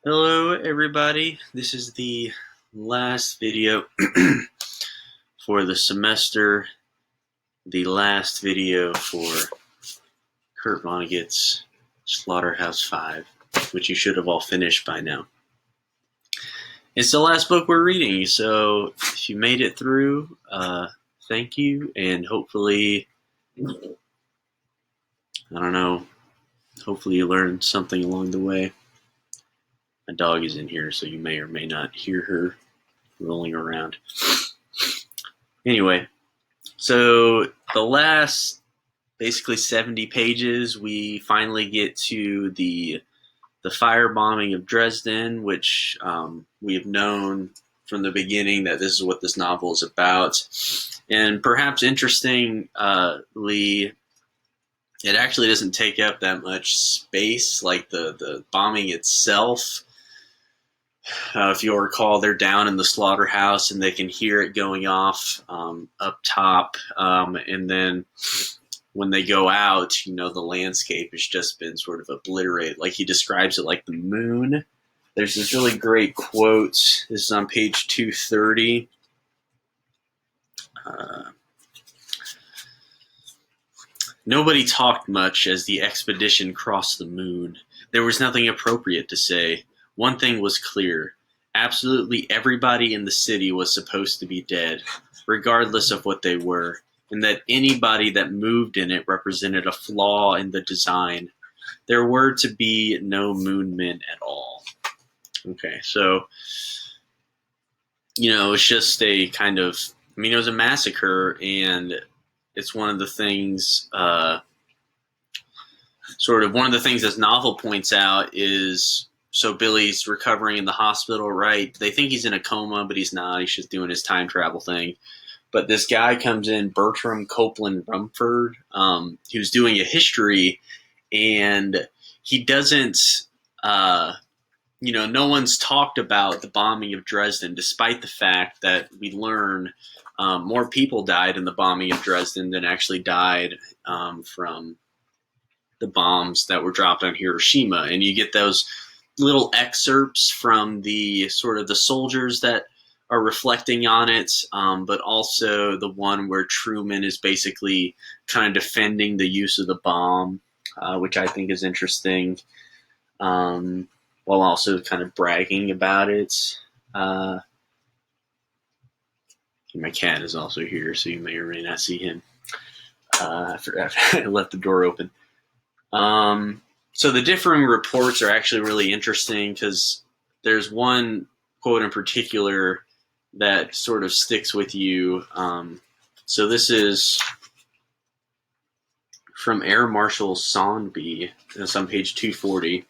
Hello, everybody. This is the last video for the semester, the last video for Kurt Vonnegut's Slaughterhouse 5, which you should have all finished by now. It's the last book we're reading, so if you made it through, thank you, and hopefully, hopefully you learned something along the way. My dog is in here, so you may or may not hear her rolling around. Anyway, so the last basically 70 pages, we finally get to the firebombing of Dresden, which we have known from the beginning that this is what this novel is about. And perhaps interestingly, it actually doesn't take up that much space, like the bombing itself. If you'll recall, they're down in the slaughterhouse and they can hear it going off up top. And then when they go out, the landscape has just been sort of obliterated. Like he describes it like the moon. There's this really great quote. This is on page 230. Nobody talked much as the expedition crossed the moon. There was nothing appropriate to say. One thing was clear. Absolutely everybody in the city was supposed to be dead, regardless of what they were, and that anybody that moved in it represented a flaw in the design. There were to be no moon men at all. Okay, so, it's just a kind of, it was a massacre, and it's one of the things, one of the things this novel points out is, so Billy's recovering in the hospital, right? They think he's in a coma, but he's not. He's just doing his time travel thing. But this guy comes in, Bertram Copeland Rumford, who's doing a history, and he doesn't, no one's talked about the bombing of Dresden, despite the fact that we learn more people died in the bombing of Dresden than actually died from the bombs that were dropped on Hiroshima. And you get those little excerpts from the sort of the soldiers that are reflecting on it, but also the one where Truman is basically kind of defending the use of the bomb, which I think is interesting, while also kind of bragging about it. My cat is also here, so you may or may not see him. I left the door open. So the differing reports are actually really interesting because there's one quote in particular that sort of sticks with you. So this is from Air Marshal Sonby. It's on page 240.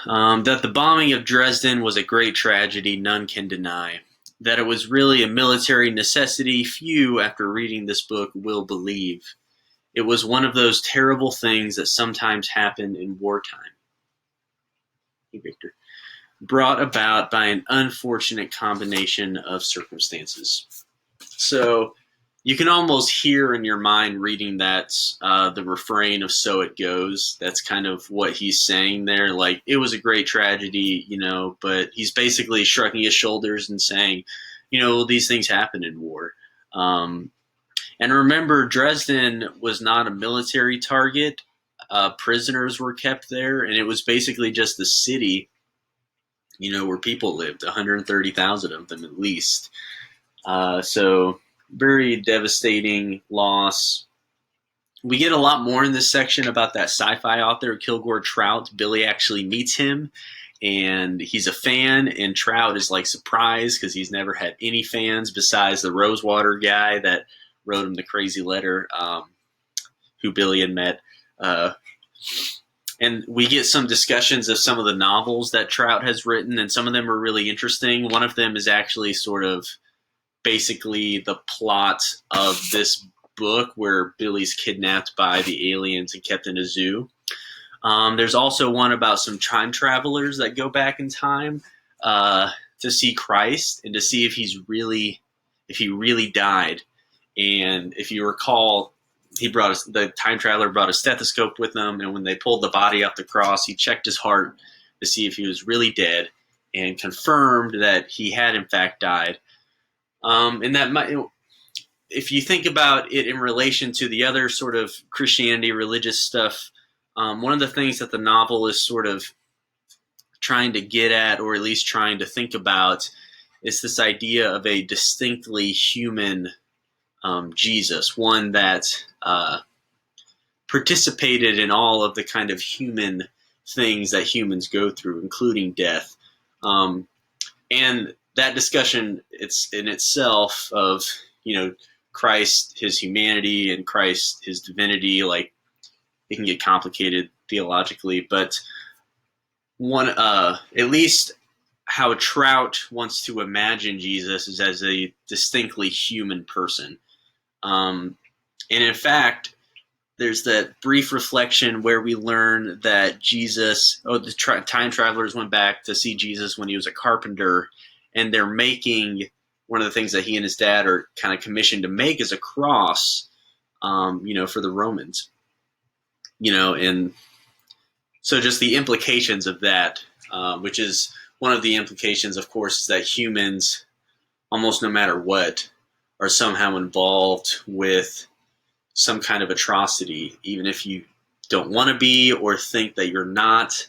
That the bombing of Dresden was a great tragedy, none can deny. That it was really a military necessity, few, after reading this book, will believe. It was one of those terrible things that sometimes happen in wartime. Hey, Victor. Brought about by an unfortunate combination of circumstances. So you can almost hear in your mind reading that the refrain of "so it goes." That's kind of what he's saying there. Like, it was a great tragedy, but he's basically shrugging his shoulders and saying, these things happen in war. And remember, Dresden was not a military target. Prisoners were kept there, and it was basically just the city, where people lived, 130,000 of them at least. So very devastating loss. We get a lot more in this section about that sci-fi author, Kilgore Trout. Billy actually meets him, and he's a fan, and Trout is like surprised because he's never had any fans besides the Rosewater guy that wrote him the crazy letter, who Billy had met. And we get some discussions of some of the novels that Trout has written, and some of them are really interesting. One of them is actually sort of basically the plot of this book where Billy's kidnapped by the aliens and kept in a zoo. There's also one about some time travelers that go back in time to see Christ and to see if he really died. And if you recall, the time traveler brought a stethoscope with him, and when they pulled the body off the cross, he checked his heart to see if he was really dead, and confirmed that he had in fact died. And that might, if you think about it in relation to the other sort of Christianity, religious stuff, one of the things that the novel is sort of trying to get at, or at least trying to think about, is this idea of a distinctly human Jesus, one that participated in all of the kind of human things that humans go through, including death. And that discussion, it's in itself of, Christ, his humanity, and Christ, his divinity, like, it can get complicated theologically, but one, at least how Trout wants to imagine Jesus is as a distinctly human person. And in fact, there's that brief reflection where we learn that Jesus, the time travelers went back to see Jesus when he was a carpenter, and they're making, one of the things that he and his dad are kind of commissioned to make is a cross, for the Romans, and so just the implications of that, which is one of the implications, of course, is that humans, almost no matter what, are somehow involved with some kind of atrocity, even if you don't want to be or think that you're not.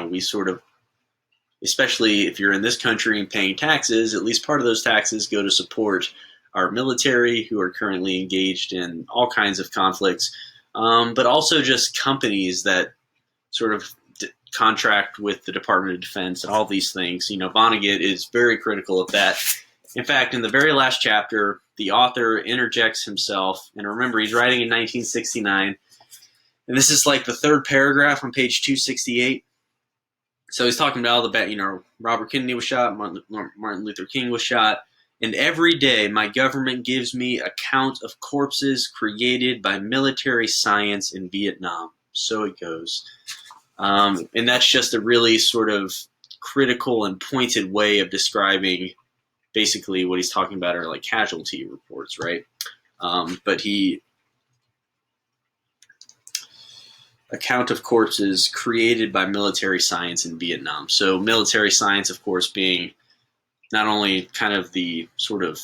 We sort of, especially if you're in this country and paying taxes, at least part of those taxes go to support our military, who are currently engaged in all kinds of conflicts, but also just companies that sort of contract with the Department of Defense and all these things. Vonnegut is very critical of that. In fact, in the very last chapter, the author interjects himself, and remember, he's writing in 1969, and this is like the third paragraph on page 268. So he's talking about all the bad, Robert Kennedy was shot, Martin Luther King was shot, and every day my government gives me a count of corpses created by military science in Vietnam. So it goes. And that's just a really sort of critical and pointed way of describing basically what he's talking about are like casualty reports, right? But account of corpses created by military science in Vietnam. So military science, of course, being not only kind of the sort of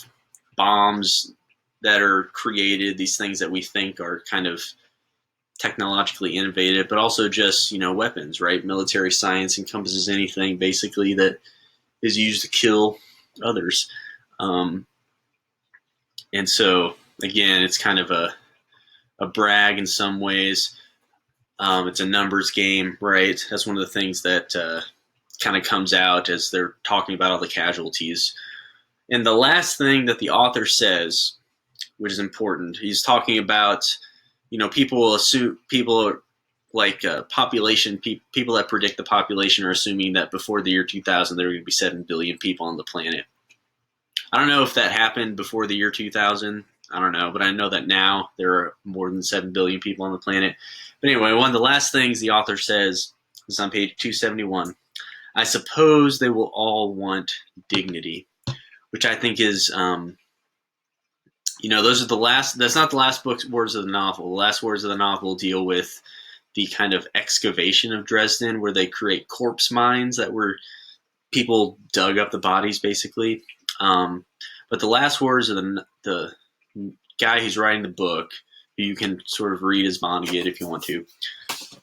bombs that are created, these things that we think are kind of technologically innovative, but also just, weapons, right? Military science encompasses anything basically that is used to kill others. And so, again, it's kind of a brag in some ways. It's a numbers game, right? That's one of the things that kind of comes out as they're talking about all the casualties. And the last thing that the author says, which is important, he's talking about, people will assume, people are like population, people that predict the population are assuming that before the year 2000, there are going to be 7 billion people on the planet. I don't know if that happened before the year 2000. I don't know, but I know that now there are more than 7 billion people on the planet. But anyway, one of the last things the author says is on page 271. I suppose they will all want dignity, which I think is, those are the last, that's not the last words of the novel. The last words of the novel deal with the kind of excavation of Dresden, where they create corpse mines that were, people dug up the bodies basically. But the last words of the guy who's writing the book, who you can sort of read as Vonnegut if you want to,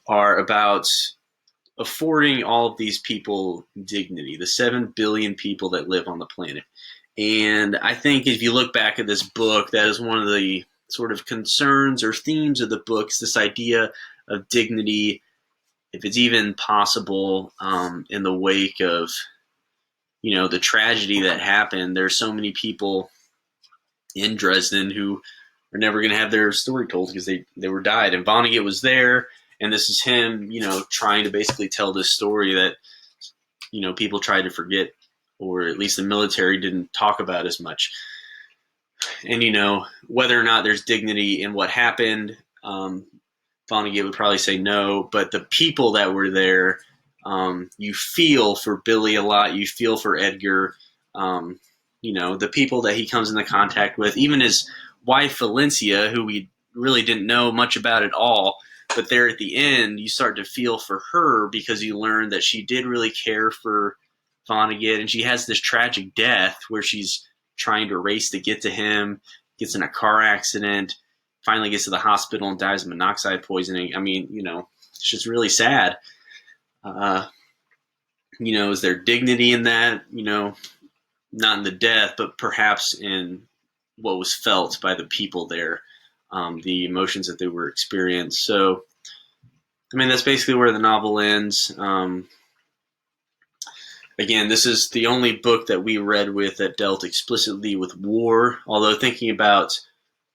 are about affording all of these people dignity, the 7 billion people that live on the planet. And I think if you look back at this book, that is one of the sort of concerns or themes of the book, is this idea of dignity, if it's even possible, in the wake of, the tragedy that happened. There's so many people in Dresden who are never going to have their story told because they were died. And Vonnegut was there, and this is him, trying to basically tell this story that, people tried to forget, or at least the military didn't talk about as much. And, whether or not there's dignity in what happened, Vonnegut would probably say no, but the people that were there, you feel for Billy a lot, you feel for Edgar, the people that he comes into contact with, even his wife Valencia, who we really didn't know much about at all, But there at the end, you start to feel for her because you learn that she did really care for Vonnegut, and she has this tragic death where she's trying to race to get to him, gets in a car accident, finally gets to the hospital and dies of monoxide poisoning. I mean, it's just really sad. Is there dignity in that? Not in the death, but perhaps in what was felt by the people there, the emotions that they were experiencing. So, I mean, that's basically where the novel ends. Again, this is the only book that we read that dealt explicitly with war. Although thinking about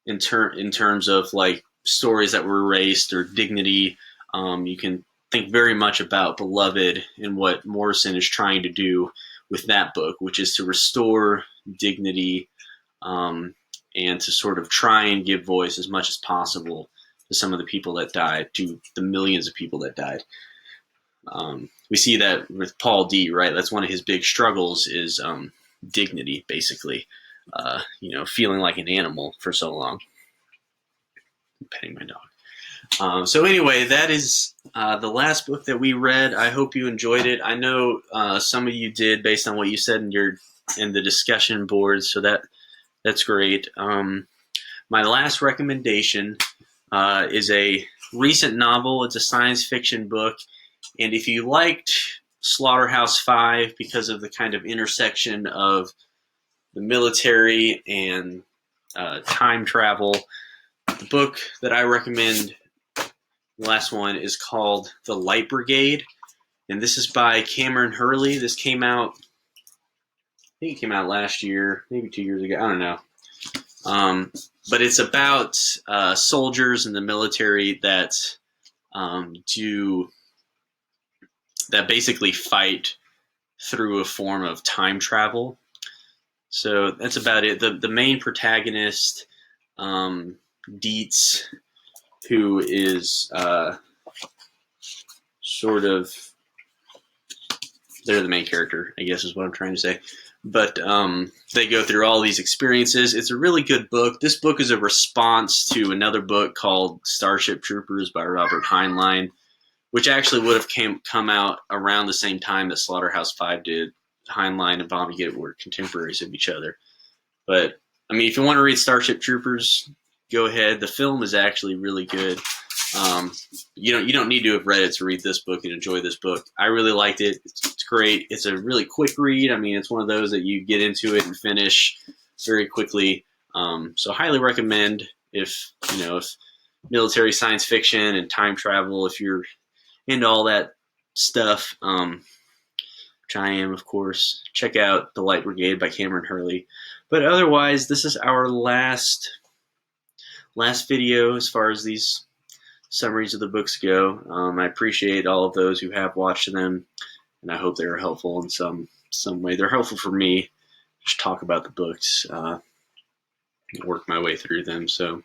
in terms of like stories that were erased or dignity, you can think very much about Beloved and what Morrison is trying to do with that book, which is to restore dignity and to sort of try and give voice as much as possible to some of the people that died, to the millions of people that died. We see that with Paul D, right? That's one of his big struggles is dignity, basically. Feeling like an animal for so long. I'm petting my dog. So anyway, that is the last book that we read. I hope you enjoyed it. I know some of you did based on what you said in the discussion boards, so that's great. My last recommendation is a recent novel. It's a science fiction book. And if you liked Slaughterhouse 5 because of the kind of intersection of the military and time travel, the book that I recommend, the last one, is called The Light Brigade. And this is by Cameron Hurley. This came out, I think it came out last year, maybe 2 years ago. I don't know. But it's about soldiers in the military that that basically fight through a form of time travel. So that's about it. The main protagonist, Dietz, who is they're the main character, I guess is what I'm trying to say. But they go through all these experiences. It's a really good book. This book is a response to another book called Starship Troopers by Robert Heinlein, which actually would have come out around the same time that Slaughterhouse 5 did. Heinlein and Vonnegut were contemporaries of each other. But, I mean, if you want to read Starship Troopers, go ahead. The film is actually really good. You don't need to have read it to read this book and enjoy this book. I really liked it. It's great. It's a really quick read. I mean, it's one of those that you get into it and finish very quickly. So highly recommend if military science fiction and time travel, if you're into all that stuff, which I am, of course, check out The Light Brigade by Cameron Hurley. But otherwise, this is our last video as far as these summaries of the books go. I appreciate all of those who have watched them, and I hope they are helpful in some way. They're helpful for me to talk about the books, work my way through them. So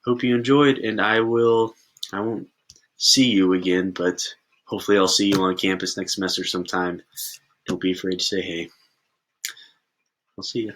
hope you enjoyed, and I won't see you again, but hopefully I'll see you on campus next semester sometime. Don't be afraid to say hey. I'll see you.